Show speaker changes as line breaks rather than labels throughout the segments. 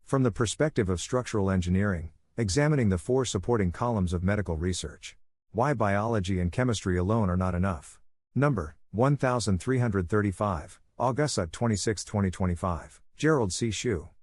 From the perspective of structural engineering, examining the four supporting columns of medical research. Why biology and chemistry alone are not enough. Number 1335, August 26, 2025. Gerald C.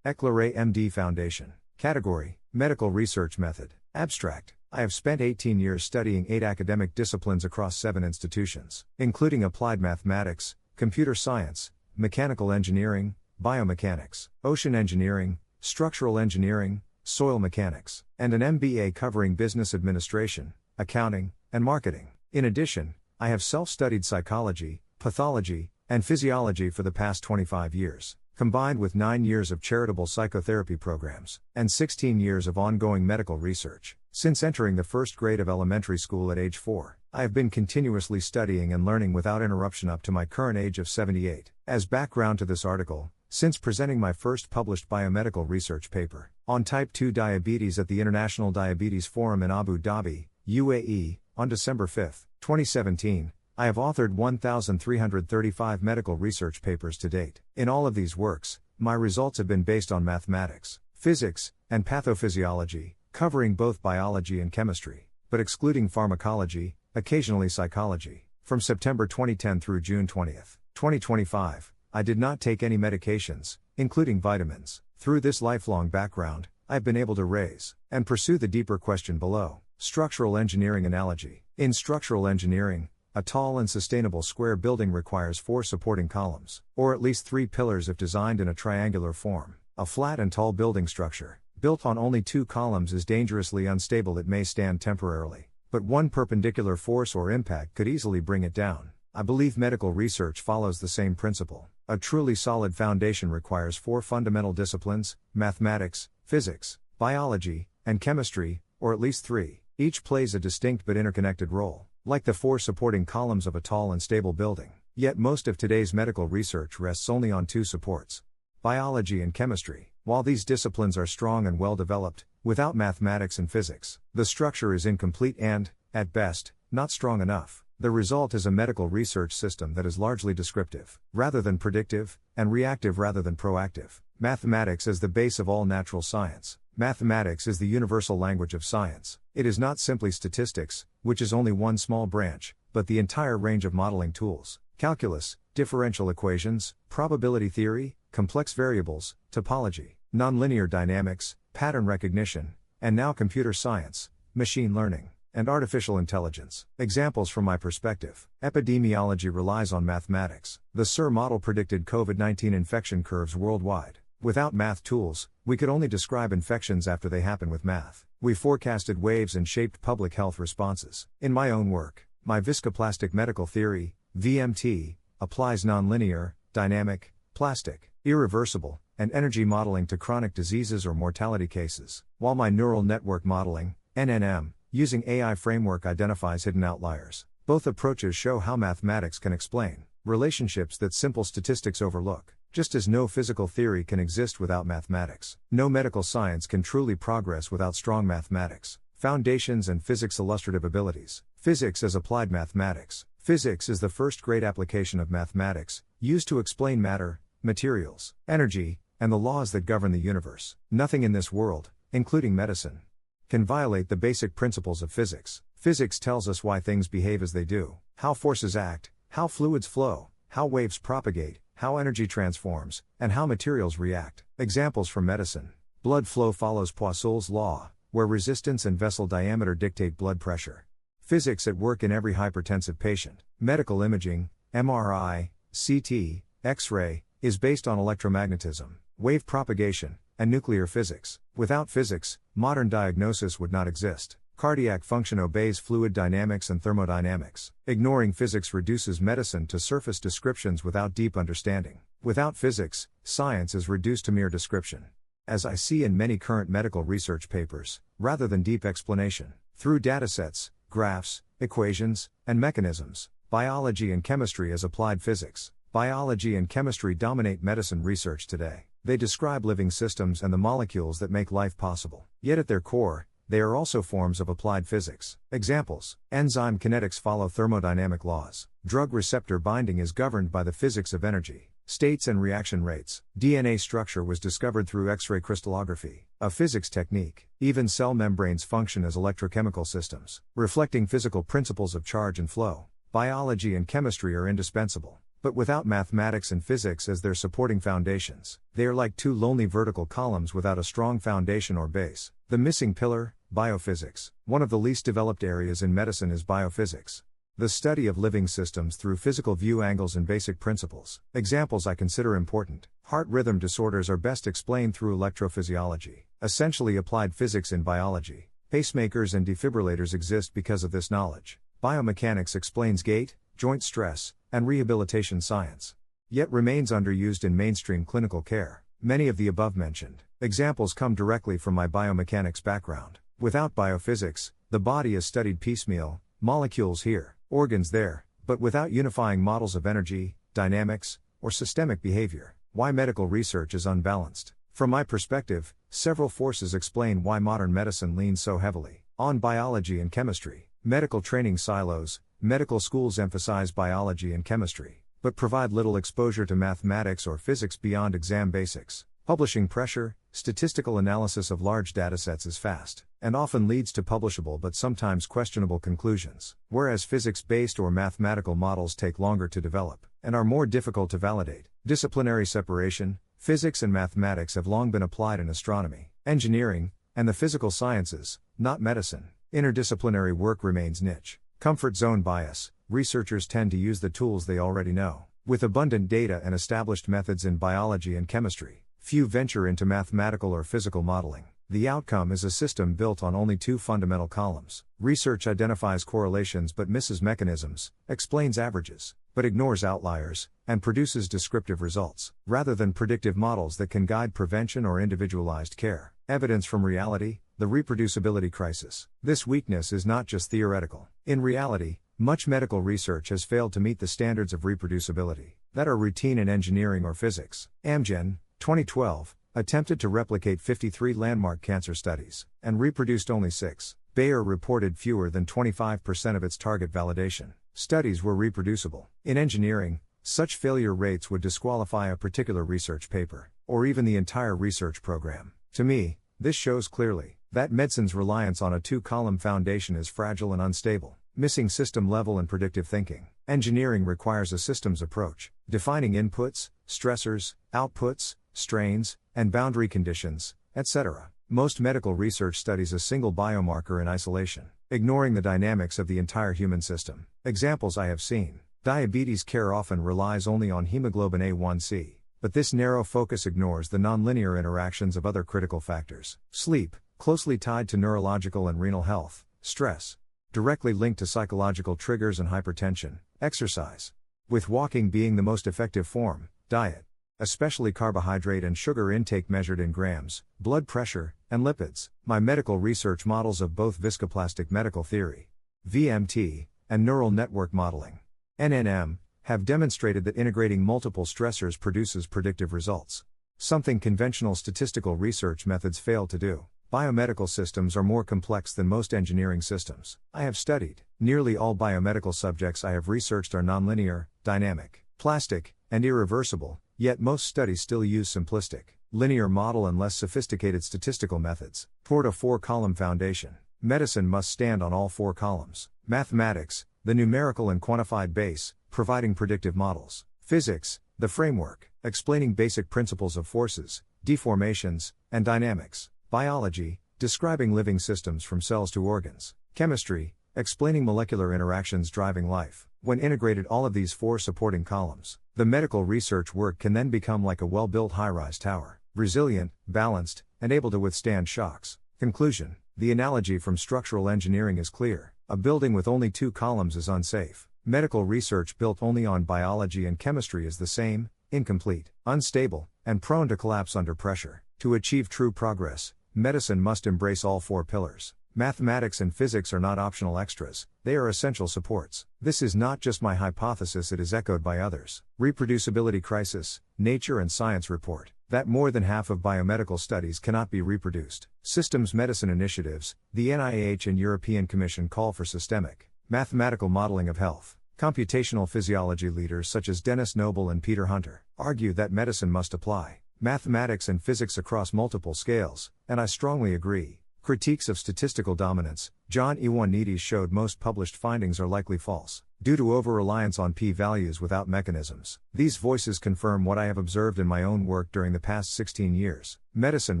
EclaireMD Foundation. Category: Medical Research Method. Abstract: I have spent 18 years studying 8 academic disciplines across 7 institutions, including applied mathematics, computer science, mechanical engineering, biomechanics, ocean engineering, structural engineering, soil mechanics, and an MBA covering business administration, accounting, and marketing. In addition, I have self-studied psychology, pathology, and physiology for the past 25 years, combined with 9 years of charitable psychotherapy programs, and 16 years of ongoing medical research. Since entering the first grade of elementary school at age 4, I have been continuously studying and learning without interruption up to my current age of 78. As background to this article, since presenting my first published biomedical research paper on type 2 diabetes at the International Diabetes Forum in Abu Dhabi, UAE, on December 5, 2017, I have authored 1,335 medical research papers to date. In all of these works, my results have been based on mathematics, physics, and pathophysiology, covering both biology and chemistry, but excluding pharmacology, occasionally psychology. From September 2010 through June 20, 2025, I did not take any medications, including vitamins. Through this lifelong background, I have been able to raise and pursue the deeper question below. Structural engineering analogy. In structural engineering, a tall and sustainable square building requires 4 supporting columns, or at least 3 pillars if designed in a triangular form. A flat and tall building structure, built on only 2 columns, is dangerously unstable. It may stand temporarily, but one perpendicular force or impact could easily bring it down. I believe medical research follows the same principle. A truly solid foundation requires 4 fundamental disciplines: mathematics, physics, biology, and chemistry, or at least 3. Each plays a distinct but interconnected role, like the 4 supporting columns of a tall and stable building. Yet most of today's medical research rests only on 2 supports: biology and chemistry. While these disciplines are strong and well developed, without mathematics and physics, the structure is incomplete and, at best, not strong enough. The result is a medical research system that is largely descriptive, rather than predictive, and reactive rather than proactive. Mathematics is the base of all natural science. Mathematics is the universal language of science. It is not simply statistics, which is only one small branch, but the entire range of modeling tools: calculus, differential equations, probability theory, complex variables, topology, nonlinear dynamics, pattern recognition, and now computer science, machine learning, and artificial intelligence. Examples from my perspective. Epidemiology relies on mathematics. The SIR model predicted COVID-19 infection curves worldwide. Without math tools, we could only describe infections after they happen with math. We forecasted waves and shaped public health responses. In my own work, my viscoplastic medical theory, VMT, applies nonlinear, dynamic, plastic, irreversible, and energy modeling to chronic diseases or mortality cases, while my neural network modeling, NNM, using AI framework identifies hidden outliers. Both approaches show how mathematics can explain relationships that simple statistics overlook. Just as no physical theory can exist without mathematics, no medical science can truly progress without strong mathematics. Foundations and physics illustrative abilities. Physics as applied mathematics. Physics is the first great application of mathematics, used to explain matter, materials, energy, and the laws that govern the universe. Nothing in this world, including medicine, can violate the basic principles of physics. Physics tells us why things behave as they do, how forces act, how fluids flow, how waves propagate, how energy transforms, and how materials react. Examples from medicine. Blood flow follows Poiseuille's law, where resistance and vessel diameter dictate blood pressure. Physics at work in every hypertensive patient. Medical imaging, MRI, CT, X-ray, is based on electromagnetism, wave propagation, and nuclear physics. Without physics, modern diagnosis would not exist. Cardiac function obeys fluid dynamics and thermodynamics. Ignoring physics reduces medicine to surface descriptions without deep understanding. Without physics, science is reduced to mere description, as I see in many current medical research papers, rather than deep explanation. Through datasets, graphs, equations, and mechanisms, biology and chemistry as applied physics. Biology and chemistry dominate medicine research today. They describe living systems and the molecules that make life possible. Yet at their core, they are also forms of applied physics. Examples: enzyme kinetics follow thermodynamic laws. Drug receptor binding is governed by the physics of energy. States and reaction rates. DNA structure was discovered through X-ray crystallography, a physics technique. Even cell membranes function as electrochemical systems, reflecting physical principles of charge and flow. Biology and chemistry are indispensable, but without mathematics and physics as their supporting foundations, they are like two lonely vertical columns without a strong foundation or base. The missing pillar, biophysics. One of the least developed areas in medicine is biophysics. The study of living systems through physical view angles and basic principles. Examples I consider important. Heart rhythm disorders are best explained through electrophysiology, essentially applied physics in biology. Pacemakers and defibrillators exist because of this knowledge. Biomechanics explains gait, joint stress, and rehabilitation science, yet remains underused in mainstream clinical care. Many of the above-mentioned examples come directly from my biomechanics background. Without biophysics, the body is studied piecemeal, molecules here, organs there, but without unifying models of energy, dynamics, or systemic behavior. Why medical research is unbalanced. From my perspective, several forces explain why modern medicine leans so heavily on biology and chemistry. Medical training silos. Medical schools emphasize biology and chemistry, but provide little exposure to mathematics or physics beyond exam basics. Publishing pressure. Statistical analysis of large datasets is fast, and often leads to publishable but sometimes questionable conclusions, whereas physics-based or mathematical models take longer to develop, and are more difficult to validate. Disciplinary separation. Physics and mathematics have long been applied in astronomy, engineering, and the physical sciences, not medicine. Interdisciplinary work remains niche. Comfort zone bias. Researchers tend to use the tools they already know. With abundant data and established methods in biology and chemistry, few venture into mathematical or physical modeling. The outcome is a system built on only two fundamental columns. Research identifies correlations but misses mechanisms, explains averages, but ignores outliers, and produces descriptive results, rather than predictive models that can guide prevention or individualized care. Evidence from reality. The reproducibility crisis. This weakness is not just theoretical. In reality, much medical research has failed to meet the standards of reproducibility that are routine in engineering or physics. Amgen, 2012, attempted to replicate 53 landmark cancer studies, and reproduced only 6. Bayer reported fewer than 25% of its target validation studies were reproducible. In engineering, such failure rates would disqualify a particular research paper, or even the entire research program. To me, this shows clearly that medicine's reliance on a two-column foundation is fragile and unstable, missing system-level and predictive thinking. Engineering requires a systems approach, defining inputs, stressors, outputs, strains, and boundary conditions, etc. Most medical research studies a single biomarker in isolation, ignoring the dynamics of the entire human system. Examples I have seen. Diabetes care often relies only on hemoglobin A1C, but this narrow focus ignores the nonlinear interactions of other critical factors. Sleep, closely tied to neurological and renal health. Stress, directly linked to psychological triggers and hypertension. Exercise, with walking being the most effective form. Diet, especially carbohydrate and sugar intake measured in grams. Blood pressure, and lipids. My medical research models of both viscoplastic medical theory, VMT, and neural network modeling, NNM, have demonstrated that integrating multiple stressors produces predictive results, something conventional statistical research methods fail to do. Biomedical systems are more complex than most engineering systems I have studied. Nearly all biomedical subjects I have researched are nonlinear, dynamic, plastic, and irreversible, yet most studies still use simplistic, linear model and less sophisticated statistical methods. Toward a 4-column foundation, medicine must stand on all 4 columns. Mathematics, the numerical and quantified base, providing predictive models. Physics, the framework, explaining basic principles of forces, deformations, and dynamics. Biology, describing living systems from cells to organs. Chemistry, explaining molecular interactions driving life. When integrated all of these 4 supporting columns, the medical research work can then become like a well-built high-rise tower, resilient, balanced, and able to withstand shocks. Conclusion. The analogy from structural engineering is clear. A building with only 2 columns is unsafe. Medical research built only on biology and chemistry is the same, incomplete, unstable, and prone to collapse under pressure. To achieve true progress, medicine must embrace all 4 pillars. Mathematics and physics are not optional extras, they are essential supports. This is not just my hypothesis, it is echoed by others. Reproducibility crisis. Nature and Science report that more than half of biomedical studies cannot be reproduced. Systems medicine initiatives. The NIH and European Commission call for systemic, mathematical modeling of health. Computational physiology leaders such as Dennis Noble and Peter Hunter argue that medicine must apply mathematics and physics across multiple scales, and I strongly agree. Critiques of statistical dominance. John Ioannidis showed most published findings are likely false, due to over-reliance on p-values without mechanisms. These voices confirm what I have observed in my own work during the past 16 years. Medicine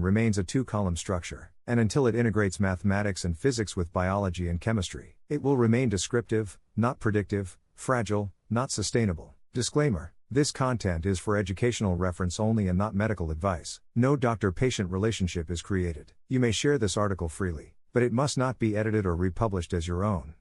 remains a two-column structure, and until it integrates mathematics and physics with biology and chemistry, it will remain descriptive, not predictive, fragile, not sustainable. Disclaimer: this content is for educational reference only and not medical advice. No doctor-patient relationship is created. You may share this article freely, but it must not be edited or republished as your own.